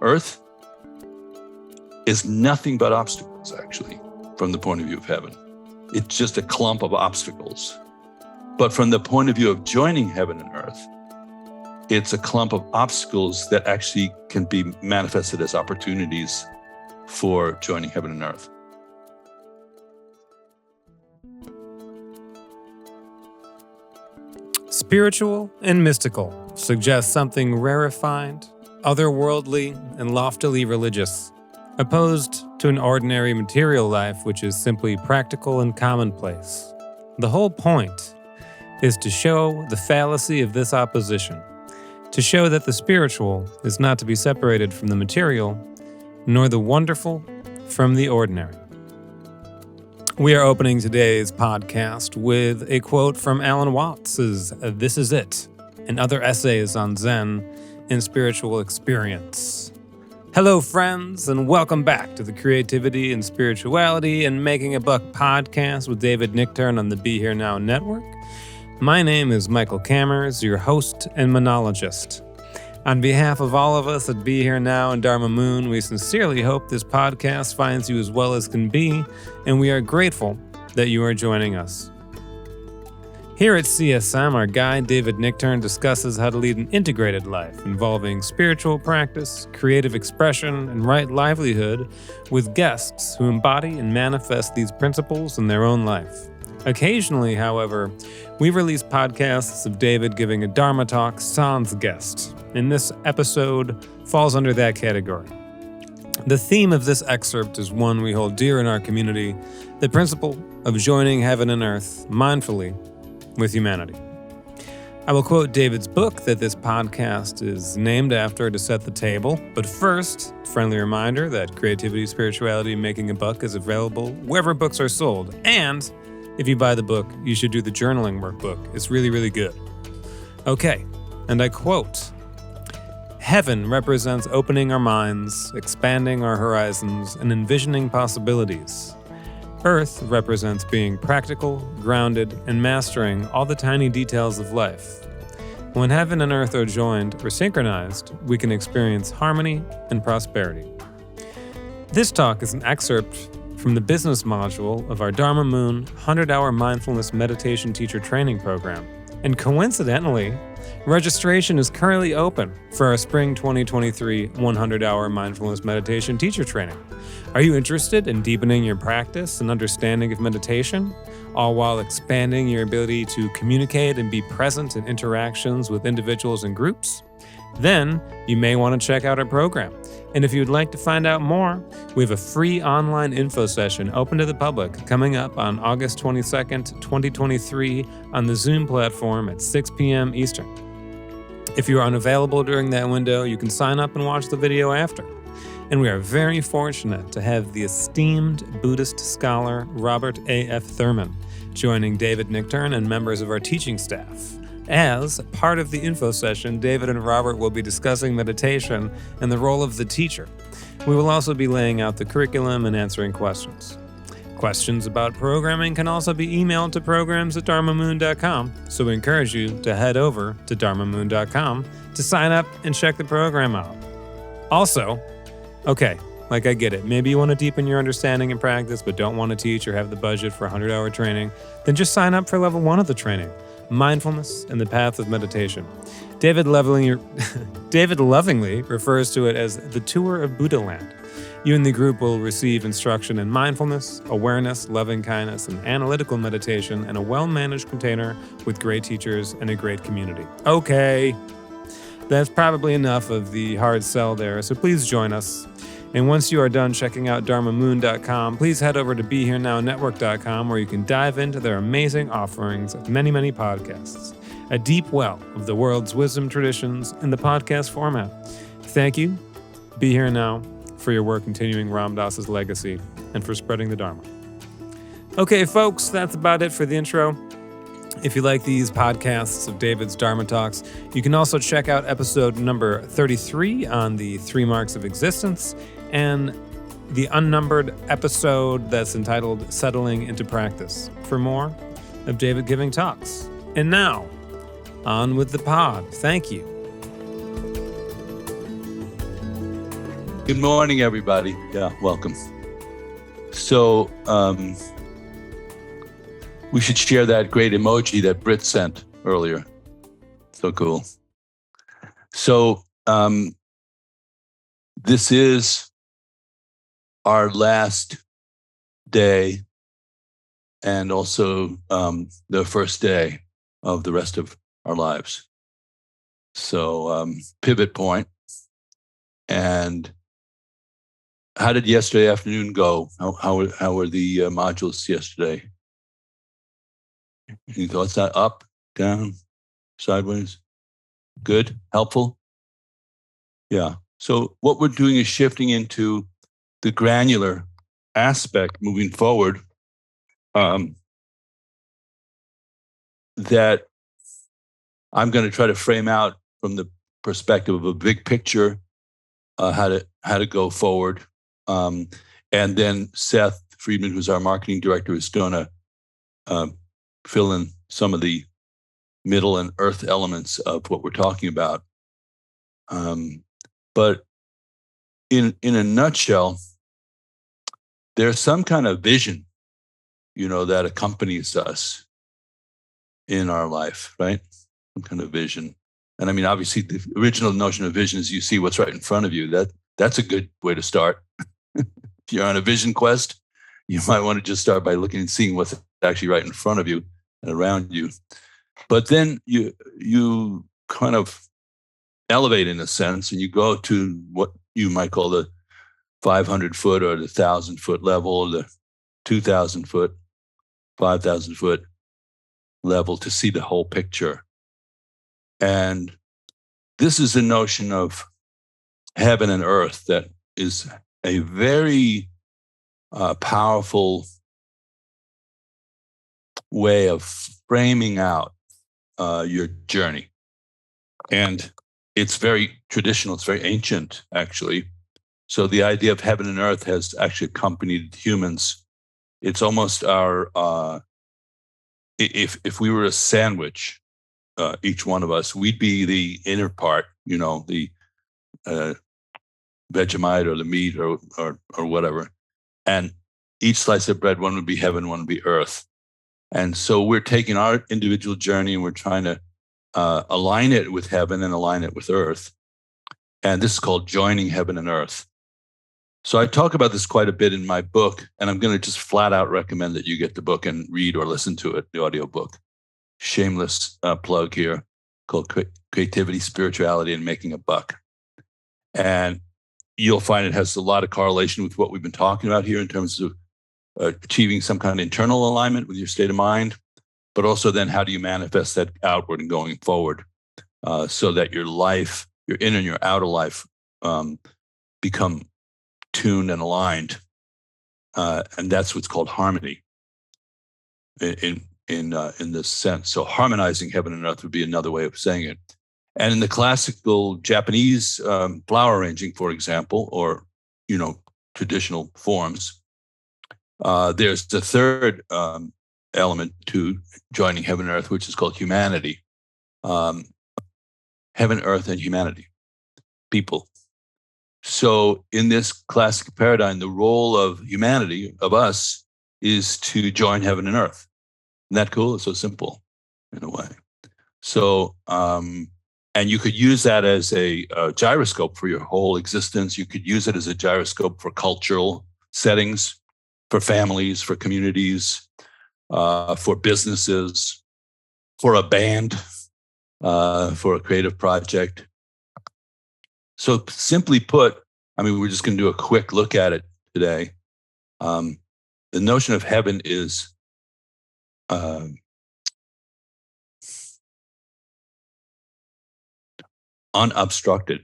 earth is nothing but obstacles, actually, from the point of view of heaven. It's just a clump of obstacles. But from the point of view of joining heaven and earth, it's a clump of obstacles that actually can be manifested as opportunities for joining heaven and earth. Spiritual and mystical suggests something rarefied, otherworldly, and loftily religious, opposed to an ordinary material life which is simply practical and commonplace. The whole point is to show the fallacy of this opposition, to show that the spiritual is not to be separated from the material, nor the wonderful from the ordinary. We are opening today's podcast with a quote from Alan Watts's This Is It, and other essays on Zen and spiritual experience. Hello, friends, and welcome back to the Creativity and Spirituality and Making a Buck podcast with David Nichtern on the Be Here Now network. My name is Michael Cammers, your host and monologist. On behalf of all of us at Be Here Now and Dharma Moon, we sincerely hope this podcast finds you as well as can be, and we are grateful that you are joining us. Here at CSM, our guide David Nichtern discusses how to lead an integrated life involving spiritual practice, creative expression, and right livelihood with guests who embody and manifest these principles in their own life. Occasionally, however, we release podcasts of David giving a Dharma talk sans guest, and this episode falls under that category. The theme of this excerpt is one we hold dear in our community, the principle of joining heaven and earth mindfully with humanity. I will quote David's book that this podcast is named after to set the table, but first, friendly reminder that Creativity, Spirituality, Making a Buck is available wherever books are sold, and if you buy the book, you should do the journaling workbook. It's really, really good. Okay, and I quote, "Heaven represents opening our minds, expanding our horizons, and envisioning possibilities. Earth represents being practical, grounded, and mastering all the tiny details of life. When heaven and earth are joined or synchronized, we can experience harmony and prosperity." This talk is an excerpt from the business module of our Dharma Moon 100-hour Mindfulness Meditation Teacher Training program. And coincidentally, registration is currently open for our Spring 2023 100-hour Mindfulness Meditation Teacher Training. Are you interested in deepening your practice and understanding of meditation, all while expanding your ability to communicate and be present in interactions with individuals and groups? Then you may want to check out our program. And if you'd like to find out more, we have a free online info session open to the public coming up on August 22nd, 2023 on the Zoom platform at 6 p.m. Eastern. If you are unavailable during that window, you can sign up and watch the video after. And we are very fortunate to have the esteemed Buddhist scholar Robert A.F. Thurman joining David Nichtern and members of our teaching staff. As part of the info session, David and Robert will be discussing meditation and the role of the teacher. We will also be laying out the curriculum and answering questions. Questions about programming can also be emailed to programs@dharmamoon.com, so we encourage you to head over to dharmamoon.com to sign up and check the program out. Also, okay, I get it. Maybe you want to deepen your understanding and practice, but don't want to teach or have the budget for 100-hour training, then just sign up for level 1 of the training. Mindfulness and the Path of Meditation. David lovingly refers to it as the Tour of Buddha Land. You and the group will receive instruction in mindfulness, awareness, loving-kindness, and analytical meditation in a well-managed container with great teachers and a great community. Okay, that's probably enough of the hard sell there, so please join us. And once you are done checking out dharmamoon.com, please head over to BeHereNowNetwork.com where you can dive into their amazing offerings of many, many podcasts. A deep well of the world's wisdom traditions in the podcast format. Thank you, Be Here Now, for your work continuing Ram Dass's legacy and for spreading the Dharma. Okay, folks, that's about it for the intro. If you like these podcasts of David's Dharma Talks, you can also check out episode number 33 on the 3 marks of existence and the unnumbered episode that's entitled Settling into Practice for more of David giving talks. And now, on with the pod. Thank you. Good morning, everybody. Yeah, welcome. So we should share that great emoji that Britt sent earlier. So cool. So this is our last day and also the first day of the rest of our lives. So pivot point. And how did yesterday afternoon go? How were the modules yesterday? Any thoughts? Up, down, sideways? Good? Helpful? Yeah. So what we're doing is shifting into the granular aspect moving forward, that I'm going to try to frame out from the perspective of a big picture, how to go forward. And then Seth Friedman, who's our marketing director, is going to fill in some of the middle and earth elements of what we're talking about. But in a nutshell, there's some kind of vision, that accompanies us in our life, right? Some kind of vision. And I mean, obviously, the original notion of vision is you see what's right in front of you. That's a good way to start. If you're on a vision quest, you might want to just start by looking and seeing what's actually right in front of you and around you. But then you kind of elevate in a sense, and you go to what you might call the 500-foot or the 1,000-foot level, the 2,000-foot, 5,000-foot level to see the whole picture. And this is a notion of heaven and earth that is a very powerful way of framing out your journey. And it's very traditional, it's very ancient, actually. So the idea of heaven and earth has actually accompanied humans. It's almost our, if we were a sandwich, each one of us, we'd be the inner part, the Vegemite or the meat or whatever. And each slice of bread, one would be heaven, one would be earth. And so we're taking our individual journey and we're trying to align it with heaven and align it with earth. And this is called joining heaven and earth. So I talk about this quite a bit in my book, and I'm going to just flat out recommend that you get the book and read or listen to it, the audio book. Shameless plug here, called Creativity, Spirituality, and Making a Buck. And you'll find it has a lot of correlation with what we've been talking about here in terms of achieving some kind of internal alignment with your state of mind, but also then how do you manifest that outward and going forward, so that your life, your inner and your outer life, become tuned and aligned, and that's what's called harmony in this sense. So harmonizing heaven and earth would be another way of saying it. And in the classical Japanese flower arranging, for example, or traditional forms, there's the third element to joining heaven and earth, which is called humanity. Heaven, earth, and humanity, people. So in this classic paradigm, the role of humanity, of us, is to join heaven and earth. Isn't that cool? It's so simple in a way. So, and you could use that as a gyroscope for your whole existence. You could use it as a gyroscope for cultural settings, for families, for communities, for businesses, for a band, for a creative project. So simply put, we're just going to do a quick look at it today. The notion of heaven is unobstructed.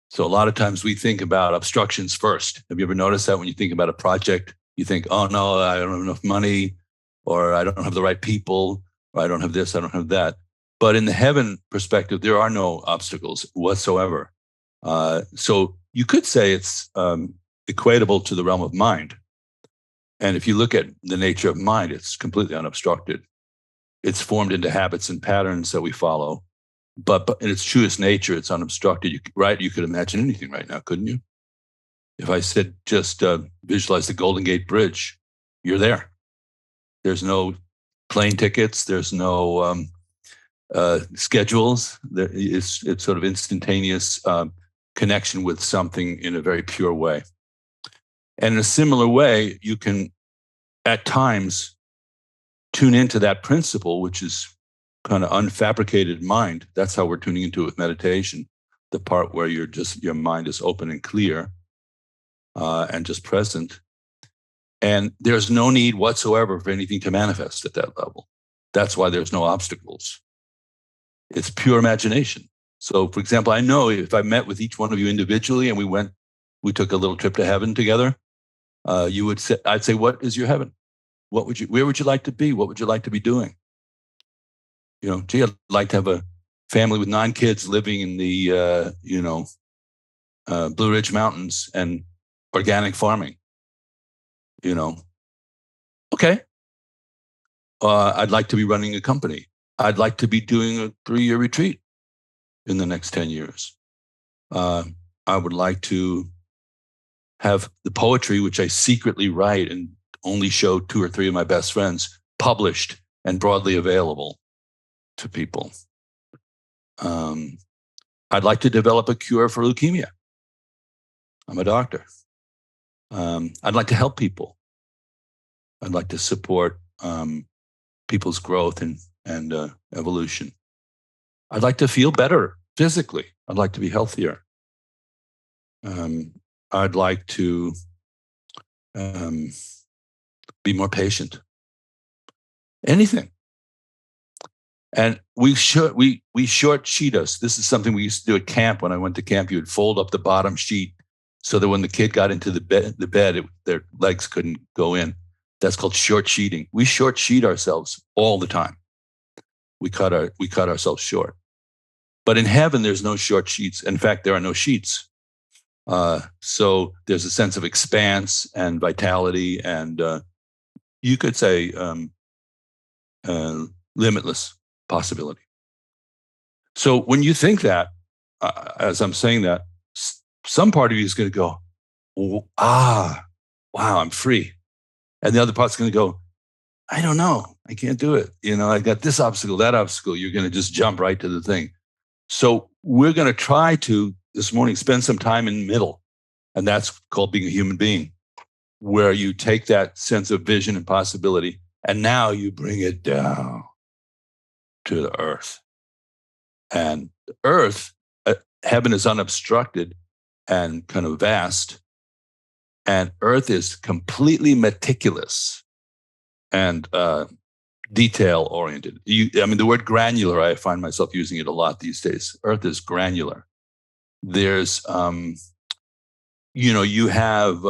So a lot of times we think about obstructions first. Have you ever noticed that when you think about a project, you think, oh no, I don't have enough money, or I don't have the right people, or I don't have this, I don't have that. But in the heaven perspective, there are no obstacles whatsoever. So you could say it's equatable to the realm of mind. And if you look at the nature of mind, it's completely unobstructed. It's formed into habits and patterns that we follow. but in its truest nature, it's unobstructed. Right? You could imagine anything right now, couldn't you? If I said just visualize the Golden Gate Bridge, you're there. There's no plane tickets. There's no schedules. It's sort of instantaneous connection with something in a very pure way. And in a similar way, you can at times tune into that principle, which is kind of unfabricated mind. That's how we're tuning into it with meditation. The part where your mind is open and clear and just present. And there's no need whatsoever for anything to manifest at that level. That's why there's no obstacles. It's pure imagination. So, for example, I know if I met with each one of you individually and we took a little trip to heaven together, I'd say, what is your heaven? Where would you like to be? What would you like to be doing? Gee, I'd like to have a family with 9 kids living in the, Blue Ridge Mountains and organic farming. Okay. I'd like to be running a company. I'd like to be doing a 3-year retreat in the next 10 years. I would like to have the poetry, which I secretly write and only show 2 or 3 of my best friends, published and broadly available to people. I'd like to develop a cure for leukemia. I'm a doctor. I'd like to help people. I'd like to support people's growth and evolution. I'd like to feel better physically. I'd like to be healthier. I'd like to be more patient. Anything. And we short sheet us. This is something we used to do at camp. When I went to camp, you would fold up the bottom sheet so that when the kid got into the bed, their legs couldn't go in. That's called short sheeting. We short sheet ourselves all the time. We cut ourselves short. But in heaven, there's no short sheets. In fact, there are no sheets. So there's a sense of expanse and vitality, and you could say limitless possibility. So when you think that, as I'm saying that, some part of you is going to go, wow, I'm free. And the other part's going to go, I don't know. I can't do it. I got this obstacle, that obstacle. You're going to just jump right to the thing. So we're going to try to, this morning, spend some time in the middle. And that's called being a human being, where you take that sense of vision and possibility, and now you bring it down to the earth. And the earth, heaven is unobstructed and kind of vast. And earth is completely meticulous and detail-oriented. The word granular, I find myself using it a lot these days. Earth is granular. There's, you have,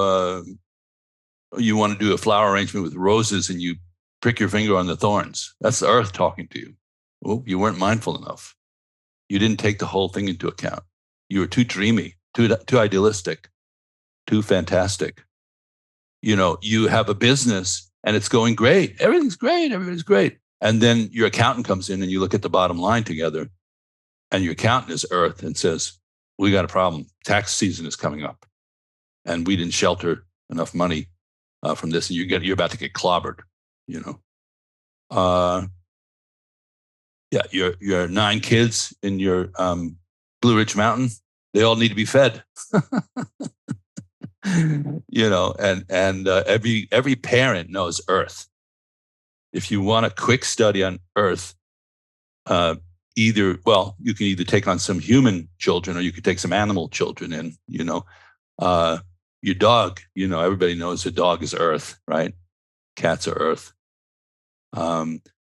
you want to do a flower arrangement with roses and you prick your finger on the thorns. That's the earth talking to you. Oh, you weren't mindful enough. You didn't take the whole thing into account. You were too dreamy, too idealistic, too fantastic. You have a business and it's going great. Everything's great. And then your accountant comes in and you look at the bottom line together, and your accountant is earth and says, we got a problem. Tax season is coming up and we didn't shelter enough money from this. And you're about to get clobbered, your 9 kids in your Blue Ridge Mountain, they all need to be fed. And every parent knows earth. If you want a quick study on earth, you can either take on some human children or you could take some animal children in. Your dog, everybody knows a dog is earth, right? Cats are earth.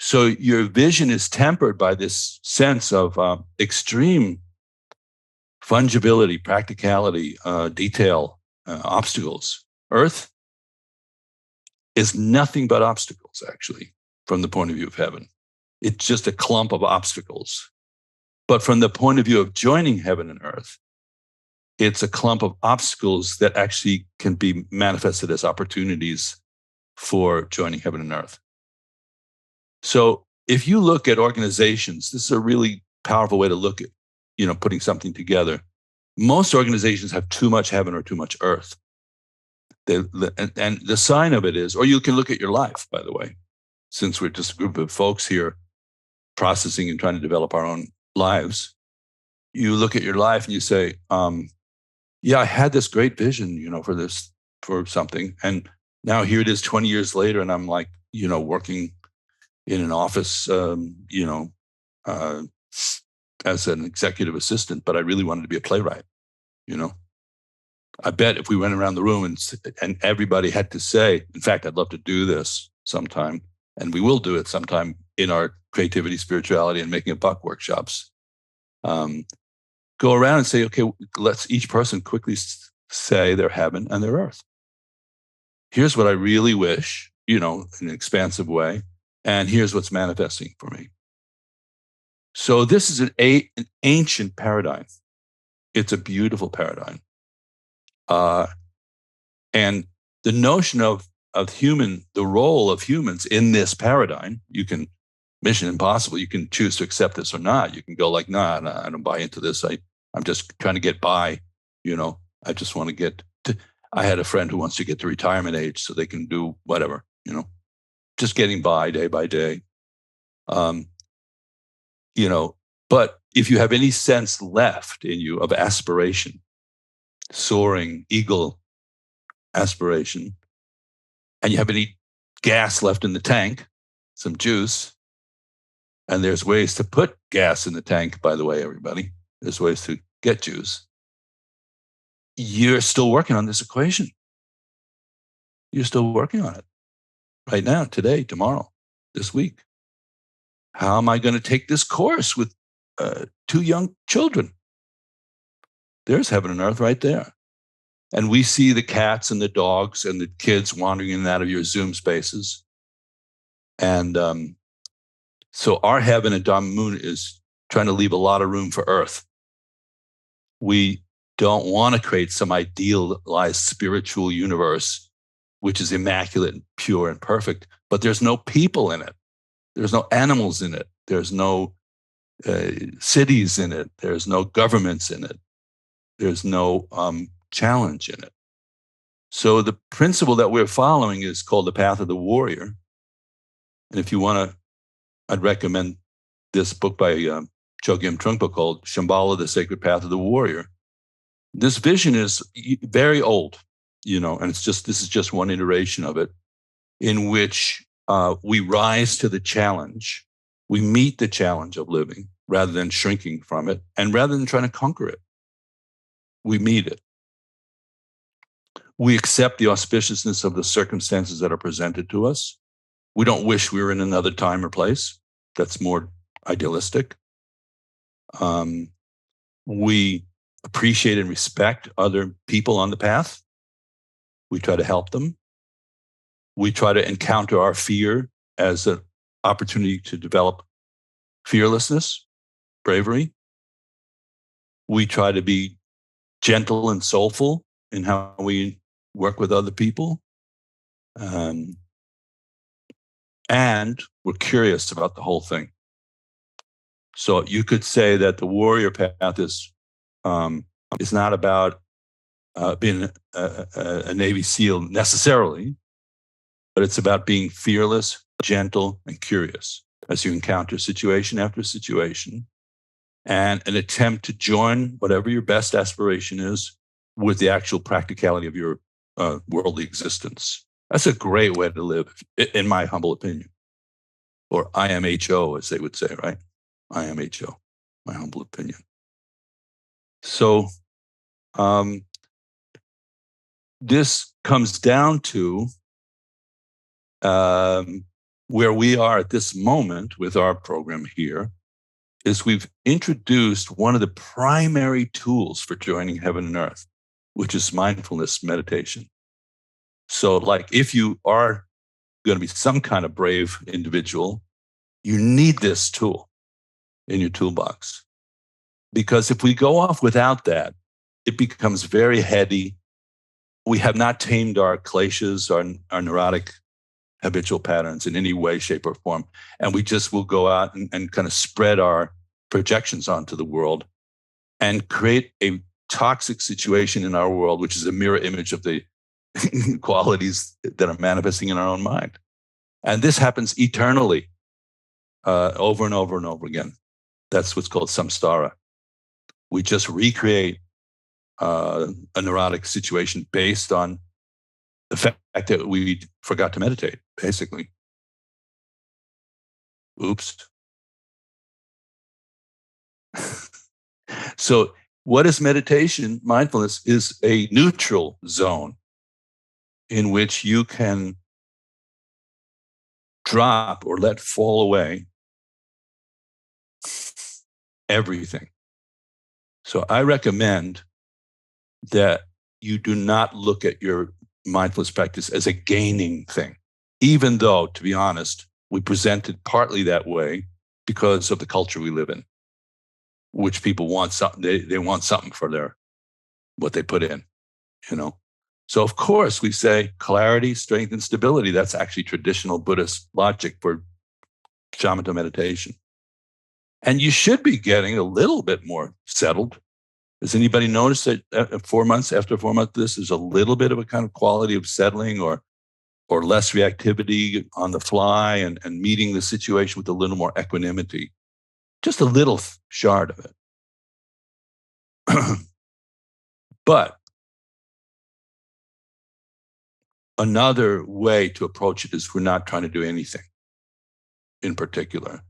So your vision is tempered by this sense of extreme fungibility, practicality, detail, obstacles. Earth is nothing but obstacles, actually, from the point of view of heaven. It's just a clump of obstacles. But from the point of view of joining heaven and earth, it's a clump of obstacles that actually can be manifested as opportunities for joining heaven and earth. So if you look at organizations, this is a really powerful way to look at, putting something together. Most organizations have too much heaven or too much earth. And the sign of it is, or you can look at your life, by the way, since we're just a group of folks here processing and trying to develop our own lives. You look at your life and you say, yeah, I had this great vision, for something. And now here it is 20 years later, and I'm like, working in an office, as an executive assistant, but I really wanted to be a playwright, I bet if we went around the room and everybody had to say, in fact, I'd love to do this sometime, and we will do it sometime in our creativity, spirituality, and making a buck workshops. Go around and say, okay, let's each person quickly say their heaven and their earth. Here's what I really wish, in an expansive way, and here's what's manifesting for me. So this is an ancient paradigm. It's a beautiful paradigm. And the notion of the role of humans in this paradigm, you can, Mission Impossible, you can choose to accept this or not. You can go like, nah, I don't buy into this. I'm just trying to get by, I just want to get to, I had a friend who wants to get to retirement age so they can do whatever, just getting by day by day. But if you have any sense left in you of aspiration, soaring eagle aspiration, and you have any gas left in the tank, some juice, and there's ways to put gas in the tank, by the way, everybody, there's ways to get juice. You're still working on this equation. You're still working on it right now, today, tomorrow, this week. How am I going to take this course with 2 young children? There's heaven and earth right there. And we see the cats and the dogs and the kids wandering in and out of your Zoom spaces. And so our heaven at Dharma Moon is trying to leave a lot of room for earth. We don't want to create some idealized spiritual universe, which is immaculate and pure and perfect, but there's no people in it. There's no animals in it. There's no cities in it. There's no governments in it. There's no challenge in it. So the principle that we're following is called the path of the warrior. And if you want to, I'd recommend this book by Chogyam Trungpa called Shambhala, the Sacred Path of the Warrior. This vision is very old, and this is just one iteration of it, in which we rise to the challenge. We meet the challenge of living rather than shrinking from it, and rather than trying to conquer it, we meet it. We accept the auspiciousness of the circumstances that are presented to us. We don't wish we were in another time or place. That's more idealistic. We appreciate and respect other people on the path. We try to help them. We try to encounter our fear as an opportunity to develop fearlessness, bravery. We try to be gentle and soulful in how we work with other people. And we're curious about the whole thing. So you could say that the warrior path is not about being a Navy SEAL necessarily, but it's about being fearless, gentle, and curious as you encounter situation after situation, and an attempt to join whatever your best aspiration is with the actual practicality of your worldly existence. That's a great way to live, in my humble opinion. Or IMHO, as they would say, right? IMHO, my humble opinion. So this comes down to where we are at this moment with our program here, is we've introduced one of the primary tools for joining heaven and earth, which is mindfulness meditation. So like if you are going to be some kind of brave individual, you need this tool in your toolbox. Because if we go off without that, it becomes very heady. We have not tamed our kleshas, our neurotic habitual patterns in any way, shape, or form. And we just will go out and kind of spread our projections onto the world and create a toxic situation in our world, which is a mirror image of the qualities that are manifesting in our own mind. And this happens eternally, over and over and over again. That's what's called samsara. We just recreate a neurotic situation based on the fact that we forgot to meditate, basically. Oops. So what is meditation? Mindfulness is a neutral zone in which you can drop or let fall away everything. So I recommend that you do not look at your mindfulness practice as a gaining thing, even though, to be honest, we present it partly that way because of the culture we live in, which people want something, they want something for what they put in, you know. So of course we say clarity, strength, and stability. That's actually traditional Buddhist logic for shamatha meditation. And you should be getting a little bit more settled. Has anybody noticed that after 4 months of this, there's a little bit of a kind of quality of settling or less reactivity on the fly and meeting the situation with a little more equanimity? Just a little shard of it. But another way to approach it is we're not trying to do anything in particular.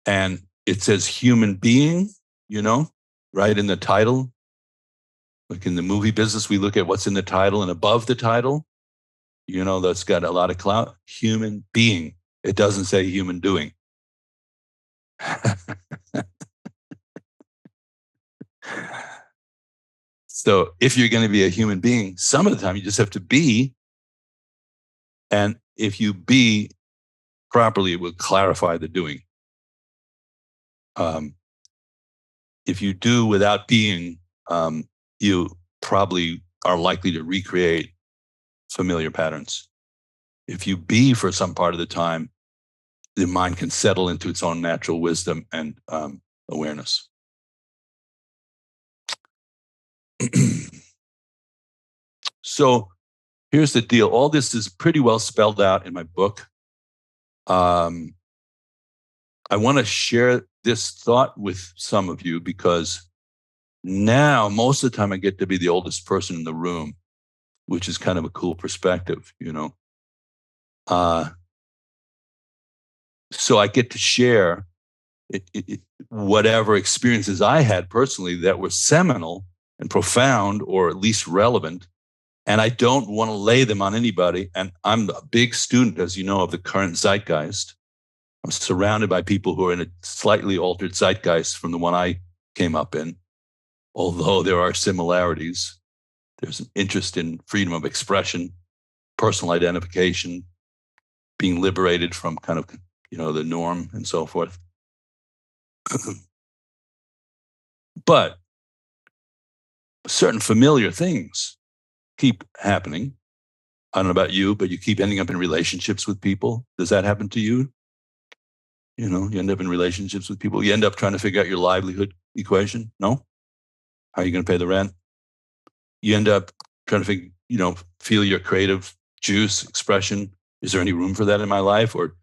And it says human being, right in the title. Like in the movie business, we look at what's in the title, and above the title, that's got a lot of clout. Human being. It doesn't say human doing. So if you're going to be a human being, some of the time you just have to be. And if you be properly, it will clarify the doing. If you do without being, you probably are likely to recreate familiar patterns. If you be for some part of the time, the mind can settle into its own natural wisdom and awareness. So here's the deal. All this is pretty well spelled out in my book. I want to share this thought with some of you because now most of the time I get to be the oldest person in the room, which is kind of a cool perspective, So I get to share whatever experiences I had personally that were seminal and profound, or at least relevant. And I don't want to lay them on anybody. And I'm a big student, as you know, of the current zeitgeist. I'm surrounded by people who are in a slightly altered zeitgeist from the one I came up in. Although there are similarities, there's an interest in freedom of expression, personal identification, being liberated from kind of, the norm and so forth. But certain familiar things keep happening. I don't know about you, but you keep ending up in relationships with people. Does that happen to you? You end up in relationships with people. You end up trying to figure out your livelihood equation. No? How are you going to pay the rent? You end up trying to feel your creative juice, expression. Is there any room for that in my life? Or,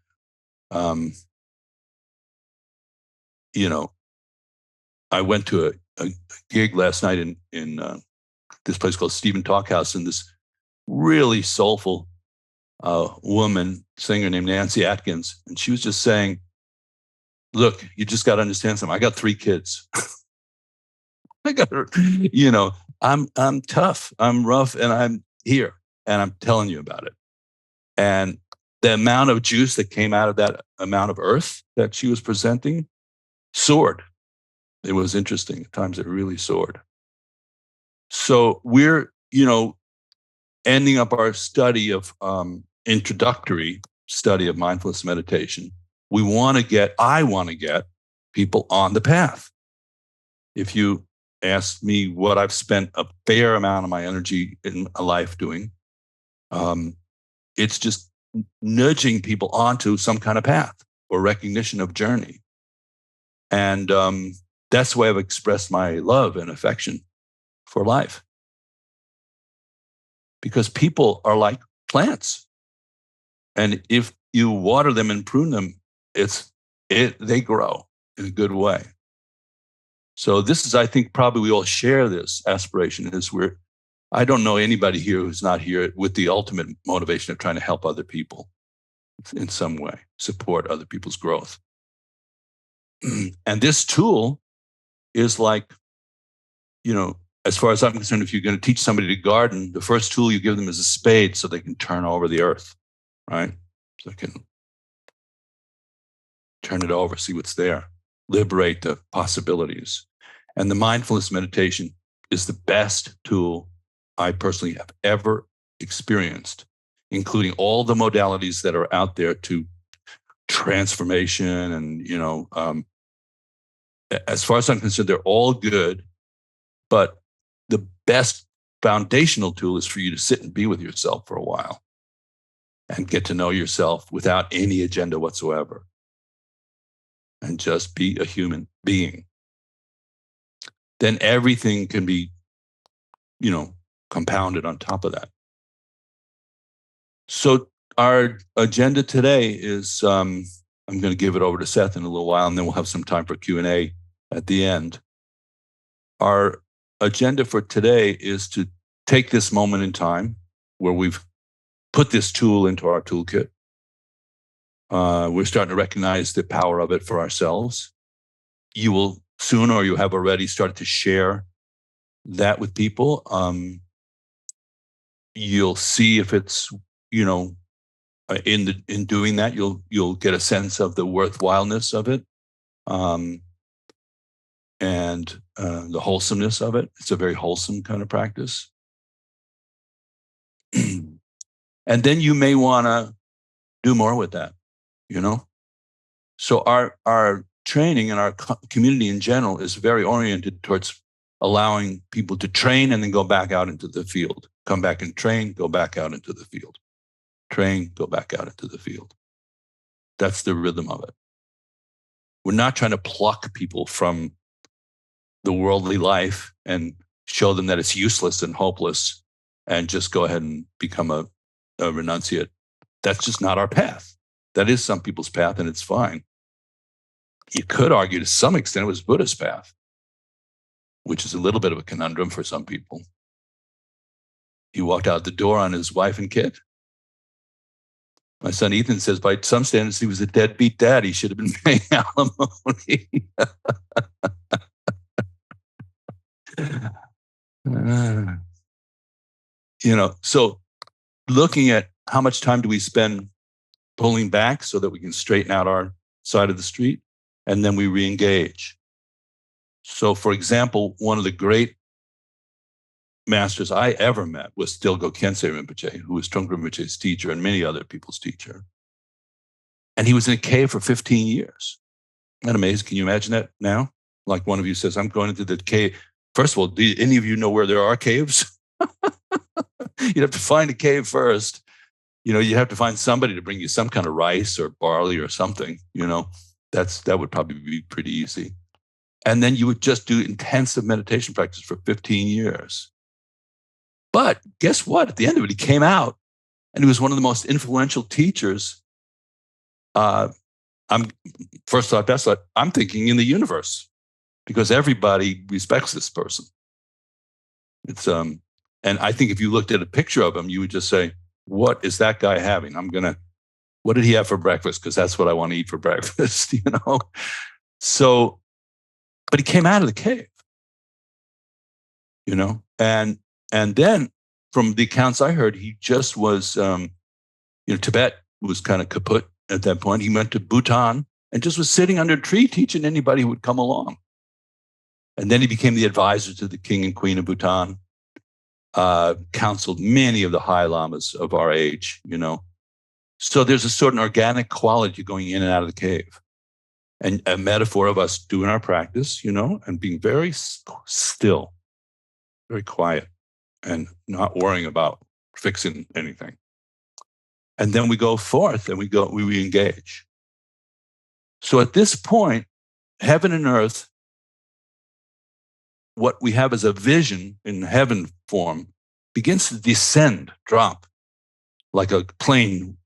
I went to a gig last night in this place called Stephen Talkhouse, and this really soulful woman, singer named Nancy Atkins. And she was just saying, look, you just got to understand something. I got 3 kids. I'm tough, I'm rough, and I'm here, and I'm telling you about it. And the amount of juice that came out of that amount of earth that she was presenting soared. It was interesting. At times it really soared. So we're, ending up our study of introductory study of mindfulness meditation. I want to get people on the path. If you ask me what I've spent a fair amount of my energy in a life doing, it's just nudging people onto some kind of path or recognition of journey. And that's the way I've expressed my love and affection for life. Because people are like plants. And if you water them and prune them, they grow in a good way. So this is, I think, probably we all share this aspiration. I don't know anybody here who's not here with the ultimate motivation of trying to help other people in some way, support other people's growth. And this tool is like, as far as I'm concerned, if you're going to teach somebody to garden, the first tool you give them is a spade so they can turn over the earth, right? So they can turn it over, see what's there, liberate the possibilities. And the mindfulness meditation is the best tool I personally have ever experienced, including all the modalities that are out there to transformation. And, as far as I'm concerned, they're all good, but the best foundational tool is for you to sit and be with yourself for a while and get to know yourself without any agenda whatsoever and just be a human being. Then everything can be, compounded on top of that. So our agenda today is, I'm going to give it over to Seth in a little while, and then we'll have some time for Q&A at the end. Our agenda for today is to take this moment in time where we've put this tool into our toolkit. We're starting to recognize the power of it for ourselves. You will soon, or you have already started to share that with people. You'll see if it's, in doing that, you'll get a sense of the worthwhileness of it, and the wholesomeness of it. It's a very wholesome kind of practice. And then you may want to do more with that, So our training and our community in general is very oriented towards allowing people to train and then go back out into the field. Come back and train, go back out into the field. Train, go back out into the field. That's the rhythm of it. We're not trying to pluck people from the worldly life and show them that it's useless and hopeless and just go ahead and become a renunciate. That's just not our path. That is some people's path, and it's fine. You could argue to some extent it was Buddha's path, which is a little bit of a conundrum for some people. He walked out the door on his wife and kid. My son Ethan says, by some standards, he was a deadbeat dad. He should have been paying alimony. So looking at how much time do we spend pulling back so that we can straighten out our side of the street, and then we re-engage. So, for example, one of the great masters I ever met was Dilgo Khyentse Rinpoche, who was Trungpa Rinpoche's teacher and many other people's teacher. And he was in a cave for 15 years. Isn't that amazing? Can you imagine that now? Like one of you says, I'm going into the cave. First of all, do any of you know where there are caves? You'd have to find a cave first. You have to find somebody to bring you some kind of rice or barley or something. That would probably be pretty easy. And then you would just do intensive meditation practice for 15 years. But guess what? At the end of it, he came out and he was one of the most influential teachers. I'm thinking in the universe, because everybody respects this person. It's and I think if you looked at a picture of him, you would just say, what is that guy having? What did he have for breakfast? Because that's what I want to eat for breakfast, So, but he came out of the cave, and then from the accounts I heard, he just was, Tibet was kind of kaput at that point. He went to Bhutan and just was sitting under a tree teaching anybody who would come along. And then he became the advisor to the king and queen of Bhutan, counseled many of the high lamas of our age, So there's a certain organic quality going in and out of the cave. And a metaphor of us doing our practice, and being very still, very quiet, and not worrying about fixing anything. And then we go forth and we re-engage. So at this point, heaven and earth, what we have as a vision in heaven form, begins to descend, drop, like a plane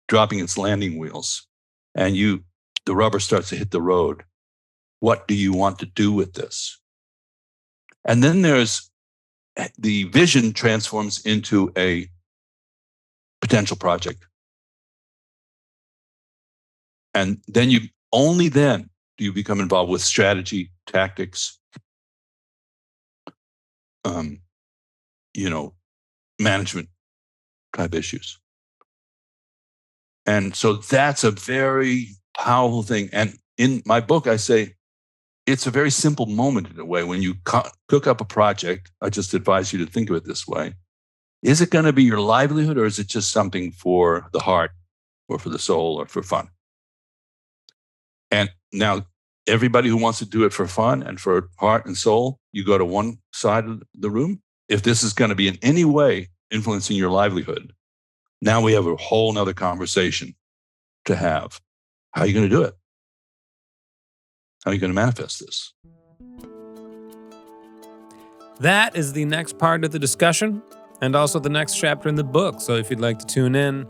dropping its landing wheels. And the rubber starts to hit the road. What do you want to do with this? And then the vision transforms into a potential project. And then only then do you become involved with strategy, tactics, management type issues. And so that's a very powerful thing. And in my book, I say it's a very simple moment in a way. When you cook up a project, I just advise you to think of it this way. Is it going to be your livelihood, or is it just something for the heart or for the soul or for fun? And now everybody who wants to do it for fun and for heart and soul, you go to one side of the room. If this is going to be in any way influencing your livelihood, now we have a whole nother conversation to have. How are you going to do it? How are you going to manifest this? That is the next part of the discussion and also the next chapter in the book. So if you'd like to tune in,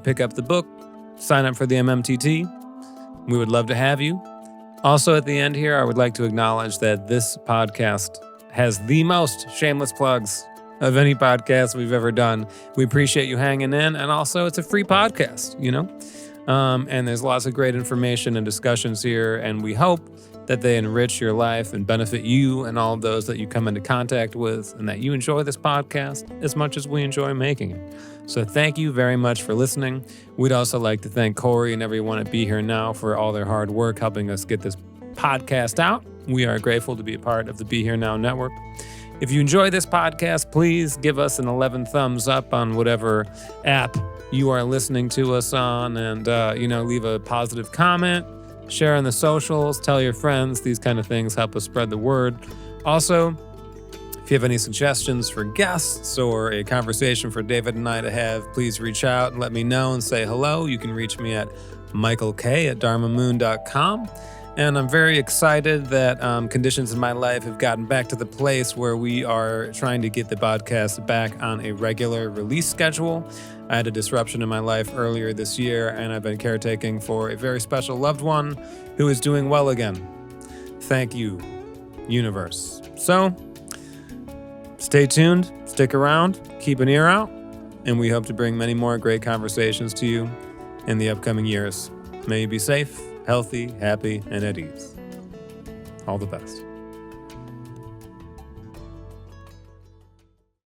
pick up the book, sign up for the MMTT, we would love to have you. Also at the end here, I would like to acknowledge that this podcast has the most shameless plugs of any podcast we've ever done. We appreciate you hanging in, and also it's a free podcast, and there's lots of great information and discussions here, and we hope that they enrich your life and benefit you and all of those that you come into contact with, and that you enjoy this podcast as much as we enjoy making it. So thank you very much for listening. We'd also like to thank Corey and everyone at Be Here Now for all their hard work helping us get this podcast out. We are grateful to be a part of the Be Here Now network. If you enjoy this podcast, please give us an 11 thumbs up on whatever app you are listening to us on, and leave a positive comment, share on the socials, tell your friends. These kind of things help us spread the word. Also, if you have any suggestions for guests or a conversation for David and I to have, please reach out and let me know and say hello. You can reach me at michaelk@dharmamoon.com. And I'm very excited that conditions in my life have gotten back to the place where we are trying to get the podcast back on a regular release schedule. I had a disruption in my life earlier this year, and I've been caretaking for a very special loved one who is doing well again. Thank you, universe. So, stay tuned, stick around, keep an ear out, and we hope to bring many more great conversations to you in the upcoming years. May you be safe, healthy, happy, and at ease. All the best.